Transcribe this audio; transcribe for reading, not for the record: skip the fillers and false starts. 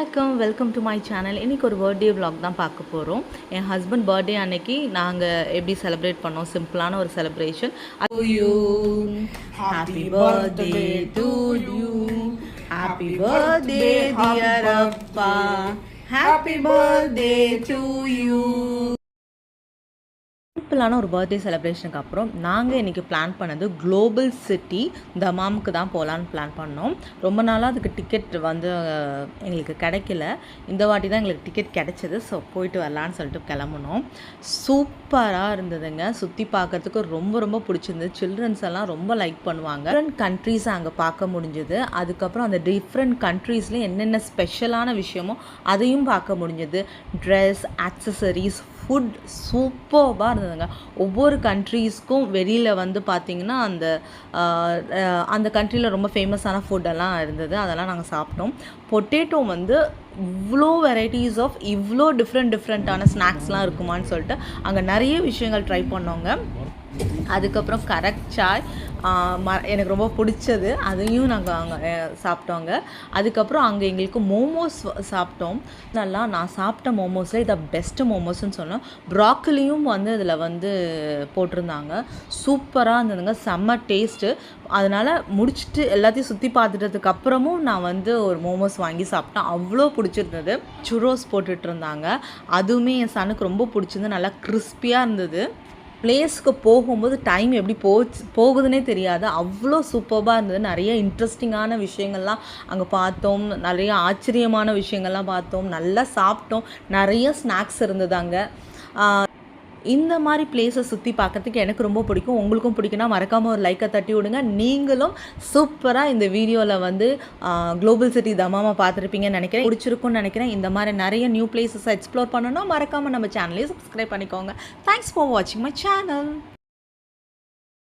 வணக்கம், welcome to my channel. இன்றைக்கி ஒரு பர்த்டே vlog தான் பார்க்க போகிறோம். என் ஹஸ்பண்ட் பர்த்டே அன்னைக்கு நாங்கள் எப்படி செலிப்ரேட் பண்ணோம், சிம்பிளான ஒரு celebration. Happy birthday to you, happy birthday dear அப்பா, ஹாப்பி பர்த்டே டு யூ. சிம்பிளான ஒரு பர்த்டே செலிப்ரேஷனுக்கு அப்புறம் நாங்கள் இன்றைக்கி பிளான் பண்ணது குளோபல் சிட்டி தமாமுக்கு தான் போகலான்னு பிளான் பண்ணோம். ரொம்ப நாளாக அதுக்கு டிக்கெட் வந்து எங்களுக்கு கிடைக்கல. இந்த வாட்டி தான் எங்களுக்கு டிக்கெட் கிடைச்சது. ஸோ போயிட்டு வரலான்னு சொல்லிட்டு கிளம்புனோம். சூப்பராக இருந்ததுங்க. சுற்றி பார்க்குறதுக்கு ரொம்ப ரொம்ப பிடிச்சிருந்தது. சில்ட்ரன்ஸ் எல்லாம் ரொம்ப லைக் பண்ணுவாங்க. டிஃப்ரெண்ட் கண்ட்ரீஸை அங்கே பார்க்க முடிஞ்சது. அதுக்கப்புறம் அந்த டிஃப்ரெண்ட் கண்ட்ரீஸில் என்னென்ன ஸ்பெஷலான விஷயமோ அதையும் பார்க்க முடிஞ்சது. ட்ரெஸ், ஆக்சசரிஸ், ஃபுட் சூப்பர்பாக இருந்ததுங்க. ஒவ்வொரு கண்ட்ரீஸ்க்கும் வெளியில் வந்து பார்த்திங்கன்னா அந்த கண்ட்ரியில் ரொம்ப ஃபேமஸான ஃபுட்டெல்லாம் இருந்தது. அதெல்லாம் நாங்கள் சாப்பிட்டோம். பொட்டேட்டோ வந்து இவ்வளோ வெரைட்டிஸ் ஆஃப் இவ்வளோ டிஃப்ரெண்ட்டான ஸ்நாக்ஸ்லாம் இருக்குமான்னு சொல்லிட்டு அங்கே நிறைய விஷயங்கள் ட்ரை பண்ணோங்க. அதுக்கப்புறம் கரெக்ட் சாய் எனக்கு ரொம்ப பிடிச்சது, அதையும் நாங்கள் அங்கே சாப்பிட்டோங்க. அதுக்கப்புறம் அங்கே எங்களுக்கு மோமோஸ் சாப்பிட்டோம். நல்லா நான் சாப்பிட்ட மோமோஸில் இதை பெஸ்ட்டு மோமோஸ்ன்னு சொன்னோம். ப்ராக்கலியும் வந்து இதில் வந்து போட்டிருந்தாங்க. சூப்பராக இருந்ததுங்க, செம்ம டேஸ்ட்டு. அதனால் முடிச்சுட்டு எல்லாத்தையும் சுற்றி பார்த்துட்டதுக்கு அப்புறமும் நான் வந்து ஒரு மோமோஸ் வாங்கி சாப்பிட்டேன். அவ்வளோ பிடிச்சிருந்தது. சுரோஸ் போட்டுட்டு இருந்தாங்க. அதுவுமே என் சனுக்கு ரொம்ப பிடிச்சிருந்து, நல்லா கிறிஸ்பியாக இருந்தது. பிளேஸ்க்கு போகும்போது டைம் எப்படி போகுதுன்னே தெரியாது. அவ்வளோ சூப்பராக இருந்தது. நிறைய இன்ட்ரெஸ்டிங்கான விஷயங்கள்லாம் அங்கே பார்த்தோம். நிறைய ஆச்சரியமான விஷயங்கள்லாம் பார்த்தோம். நல்லா சாப்பிட்டோம். நிறைய ஸ்நாக்ஸ் இருந்தது அங்கே. இந்த மாதிரி பிளேஸை சுற்றி பார்க்கறதுக்கு எனக்கு ரொம்ப பிடிக்கும். உங்களுக்கும் பிடிக்குன்னா மறக்காமல் ஒரு லைக்கை தட்டி விடுங்க. நீங்களும் சூப்பராக இந்த வீடியோவில் வந்து குளோபல் சிட்டி தமாமா பார்த்துருப்பீங்கன்னு நினைக்கிறேன். பிடிச்சிருக்குன்னு நினைக்கிறேன். இந்த மாதிரி நிறைய நியூ பிளேஸஸை எக்ஸ்ப்ளோர் பண்ணணும்னா மறக்காமல் நம்ம சேனலையும் சப்ஸ்கிரைப் பண்ணிக்கோங்க. தேங்க்ஸ் ஃபார் வாட்சிங் மை சேனல்.